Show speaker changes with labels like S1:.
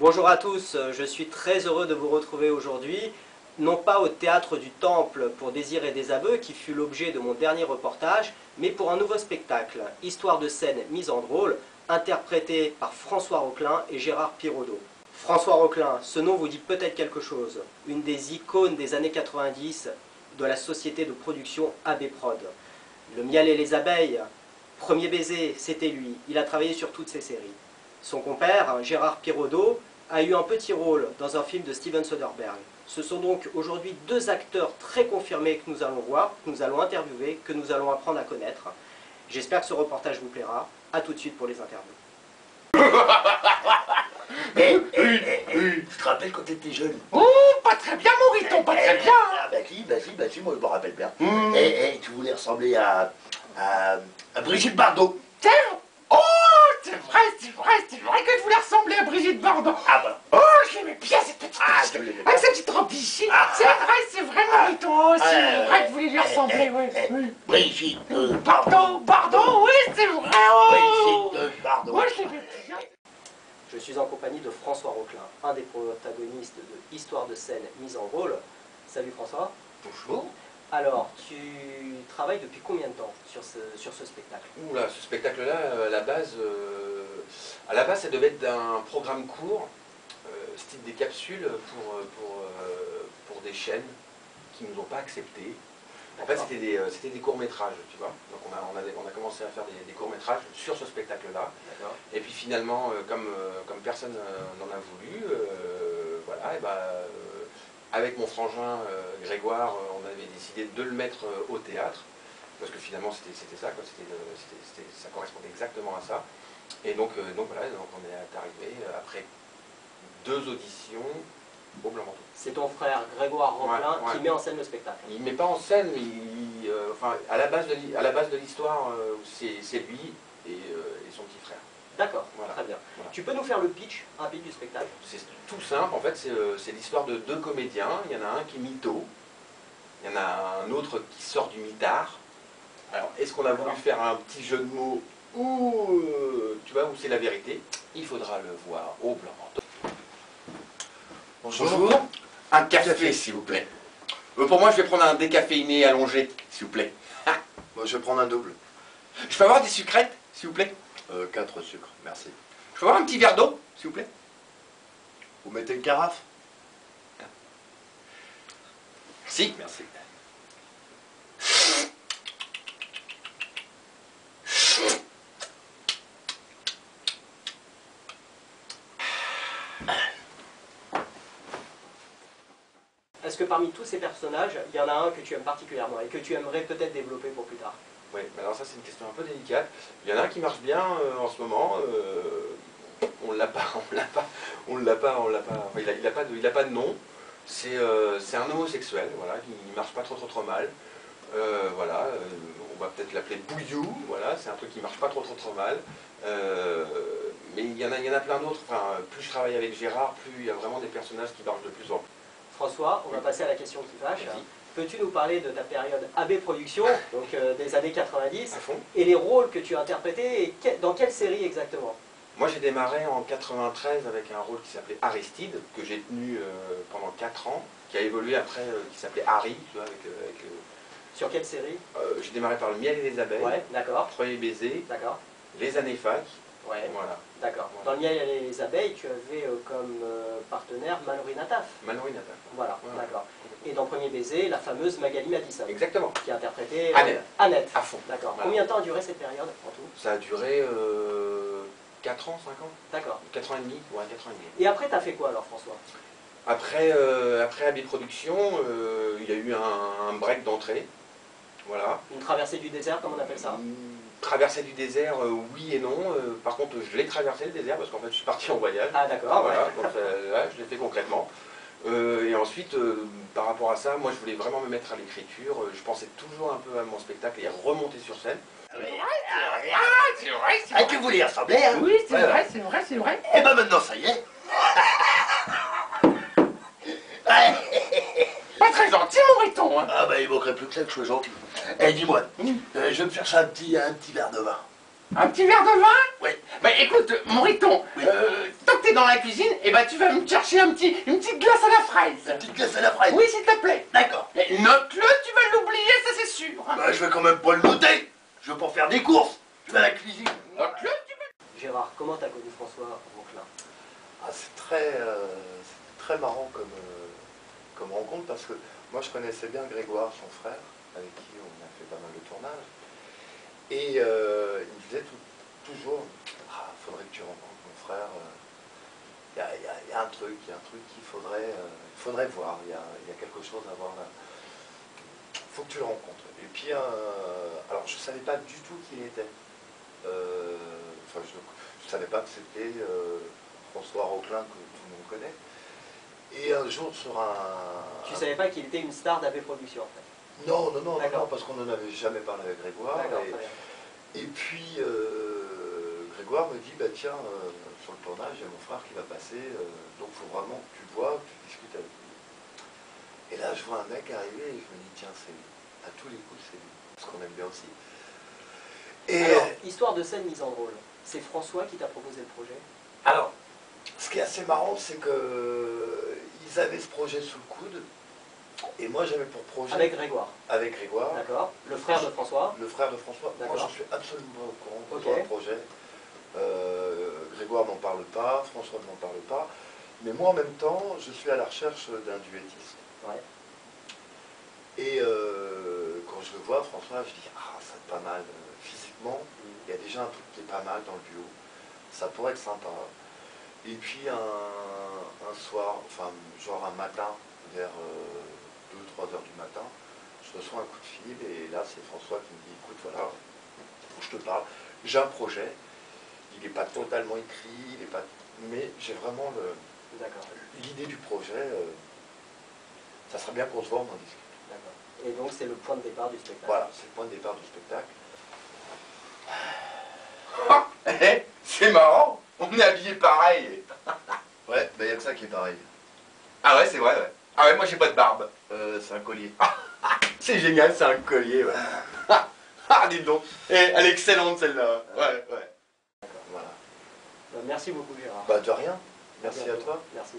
S1: Bonjour à tous, je suis très heureux de vous retrouver aujourd'hui, non pas au Théâtre du Temple pour Désir et des Aveux, qui fut l'objet de mon dernier reportage, mais pour un nouveau spectacle, Histoire de scène mise en drôle, interprété par François Roquelin et Gérard Pirodeau. François Roquelin, ce nom vous dit peut-être quelque chose, une des icônes des années 90 de la société de production AB Prod. Le miel et les abeilles, Premier baiser, c'était lui, il a travaillé sur toutes ces séries. Son compère, Gérard Pirodeau, a eu un petit rôle dans un film de Steven Soderbergh. Ce sont donc aujourd'hui deux acteurs très confirmés que nous allons voir, que nous allons interviewer, que nous allons apprendre à connaître. J'espère que ce reportage vous plaira. A tout de suite pour les interviews.
S2: Tu te rappelles quand t'étais jeune?
S3: Oh, pas très bien, Moriton, pas très bien.
S2: Ah bah si, moi je me rappelle bien. Tu voulais ressembler à Brigitte Bardot.
S3: Tiens. Oh, c'est vrai que je voulais ressembler à Brigitte Bardot.
S2: Ah bah.
S3: Oh, je l'aimais bien cette petite avec sa petite robe d'ici. C'est vrai, Moriton. Oh, c'est vrai que je voulais lui ressembler, oui.
S2: Brigitte
S3: Bardot, oui, c'est vrai. Oh.
S2: Brigitte Bardot.
S3: Moi, je l'aimais bien.
S1: Je suis en compagnie de François Roquelin, un des protagonistes de Histoire de scène mise en drôle. Salut François.
S2: Bonjour.
S1: Alors, tu travailles depuis combien de temps sur ce spectacle?
S4: Oula, ce spectacle-là, à la base, ça devait être un programme court, style des capsules pour des chaînes qui ne nous ont pas accepté. En fait, c'était des courts-métrages, tu vois. Donc on a commencé à faire des courts-métrages sur ce spectacle-là. Et puis finalement, comme personne n'en a voulu, voilà, et avec mon frangin Grégoire, on avait décidé de le mettre au théâtre, parce que finalement c'était ça, quoi, ça correspondait exactement à ça. Et donc voilà, donc on est arrivé après 2 auditions au Blanc-Manteau.
S1: C'est ton frère Grégoire Roquelin qui met en scène le spectacle.
S4: Il ne met pas en scène, mais enfin, à la base de l'histoire, c'est lui et son petit frère.
S1: D'accord,
S4: Voilà.
S1: très bien.
S4: Voilà.
S1: Tu peux nous faire le pitch rapide du spectacle?
S4: C'est tout simple, en fait, c'est l'histoire de 2 comédiens. Il y en a un qui est mytho, il y en a un autre qui sort du mitard. Alors, est-ce qu'on a voulu faire un petit jeu de mots ou, tu vois, où c'est la vérité? Il faudra le voir au Blanc-Manteau.
S2: Bonjour.
S4: Un café, s'il vous plaît. Pour moi, je vais prendre un décaféiné allongé, s'il vous plaît.
S2: Moi je vais prendre un double.
S4: Je peux avoir des sucrètes, s'il vous plaît?
S2: 4 sucres, merci.
S4: Je peux avoir un petit verre d'eau, s'il vous plaît?
S2: Vous mettez une carafe?
S4: Si, merci.
S1: Est-ce que parmi tous ces personnages, il y en a un que tu aimes particulièrement et que tu aimerais peut-être développer pour plus tard?
S4: Oui, alors ça c'est une question un peu délicate. Il y en a un qui marche bien en ce moment. On l'a pas, enfin, il a pas de nom. C'est un homosexuel, voilà, qui marche pas trop mal. Voilà, on va peut-être l'appeler Bouillou, voilà, c'est un truc qui marche pas trop mal. Mais il y en a plein d'autres. Enfin, plus je travaille avec Gérard, plus il y a vraiment des personnages qui marchent de plus en plus.
S1: François, on va passer à la question qui fâche. Peux-tu nous parler de ta période AB Productions, donc des années 90, et les rôles que tu as interprétés, et dans quelle série exactement?
S4: Moi j'ai démarré en 93 avec un rôle qui s'appelait Aristide, que j'ai tenu pendant 4 ans, qui a évolué après, qui s'appelait Harry, tu vois,
S1: Sur quelle série?
S4: j'ai démarré par Le miel et les abeilles,
S1: Ouais, d'accord.
S4: Premier baiser,
S1: D'accord.
S4: Les années fac,
S1: Ouais,
S4: voilà.
S1: d'accord.
S4: Voilà.
S1: Dans Le miel et les abeilles, tu avais comme partenaire Mallory Nataf.
S4: Mallory Nataf.
S1: Voilà,
S4: Voilà.
S1: d'accord. Et dans Premier baiser, la fameuse Magali Madison,
S4: Exactement,
S1: qui a interprété
S4: Annette. À fond.
S1: D'accord.
S4: Voilà.
S1: Combien de temps a duré cette période en tout?
S4: Ça a duré 4 ans, 5 ans,
S1: D'accord.
S4: 4 ans et demi, ouais, 4 ans et demi.
S1: Et après, tu as fait quoi alors, François?
S4: Après AB Productions, il y a eu un break d'entrée, voilà.
S1: Une traversée du désert, comme on appelle ça?
S4: Traversée du désert, oui et non. Par contre, je l'ai traversé le désert parce qu'en fait, je suis parti en voyage.
S1: Ah d'accord,
S4: Voilà,
S1: ouais.
S4: donc là, je l'ai fait concrètement. Et ensuite, par rapport à ça, moi, je voulais vraiment me mettre à l'écriture. Je pensais toujours un peu à mon spectacle et à remonter sur scène.
S3: C'est vrai.
S2: Ah, tu voulais y ressembler, hein?
S3: Oui, c'est
S2: Voilà.
S3: vrai.
S2: Et ben maintenant ça y est.
S3: Pas très gentil, Moriton, hein.
S2: Ah bah il manquerait plus que ça que je sois gentil. Eh dis-moi, je vais me chercher un petit verre de vin.
S3: Un petit verre de vin?
S2: Oui.
S3: Bah écoute, Moriton,
S2: Oui.
S3: tant que t'es dans la cuisine, et bah tu vas me chercher une petite glace à la fraise.
S2: Une petite glace à la fraise.
S3: Oui, s'il te plaît.
S2: D'accord.
S3: Mais note-le, tu vas l'oublier, ça c'est sûr.
S2: Bah, je vais quand même pas le noter. Je veux pas faire des courses. Je vais à la cuisine.
S3: Note-le, tu vas...
S1: Gérard, comment t'as connu François Roquelin?
S5: Ah, c'est très marrant comme rencontre parce que moi je connaissais bien Grégoire, son frère, avec qui on a fait pas mal de tournages. Et il me disait toujours, ah, faudrait que tu rencontres mon frère. Il y a un truc qu'il faudrait voir. Il y a quelque chose à voir là. Il faut que tu le rencontres. Et puis, alors je ne savais pas du tout qui il était. Enfin, je ne savais pas que c'était François Roquelin que tout le monde connaît. Et un jour sur un...
S1: Tu savais pas qu'il était une star d'AV Productions en fait?
S5: Non,
S1: D'accord.
S5: parce qu'on n'en avait jamais parlé avec Grégoire.
S1: D'accord, très bien.
S5: Et puis Grégoire me dit, bah tiens, sur le tournage, il y a mon frère qui va passer, donc il faut vraiment que tu vois, que tu discutes avec lui. Et là, je vois un mec arriver et je me dis, tiens, c'est lui. À tous les coups, c'est lui. Parce qu'on aime bien aussi. Et
S1: Alors, histoire de scène mise en rôle, c'est François qui t'a proposé le projet?
S5: alors, ce qui est assez marrant, c'est qu'ils avaient ce projet sous le coude. Et moi, j'avais pour projet...
S1: Avec Grégoire.
S5: Avec Grégoire.
S1: D'accord. Le frère de François.
S5: Le frère de François. Moi,
S1: D'accord.
S5: je suis absolument pas au courant
S1: Ok.
S5: de le projet. Grégoire n'en parle pas, François n'en parle pas. Mais moi, en même temps, je suis à la recherche d'un duettiste.
S1: Ouais.
S5: Et quand je le vois, François, je dis, ah, ça va être pas mal physiquement. Il y a déjà un truc qui est pas mal dans le duo. Ça pourrait être sympa. Et puis un soir, enfin, genre un matin, vers 2-3 heures du matin, je reçois un coup de fil et là, c'est François qui me dit, écoute, voilà, faut que je te parle. J'ai un projet. Il n'est pas totalement écrit, il est pas... mais j'ai vraiment l'idée du projet. Ça serait bien qu'on se voit, on en discute.
S1: D'accord. Et donc c'est le point de départ du spectacle.
S5: Voilà, c'est le point de départ du spectacle.
S3: C'est marrant, on est habillés pareil.
S2: Ouais, bah, y a que ça qui est pareil.
S3: Ah ouais, c'est vrai, ouais. Ah ouais, moi j'ai pas de barbe.
S2: C'est un collier.
S3: C'est génial, c'est un collier, ouais. Ah, dis donc. Eh, elle est excellente celle-là. Ouais, ouais.
S5: Voilà.
S1: Merci beaucoup Gérard.
S5: Bah de rien.
S1: À
S5: Merci à
S1: bientôt.
S5: toi.
S1: Merci.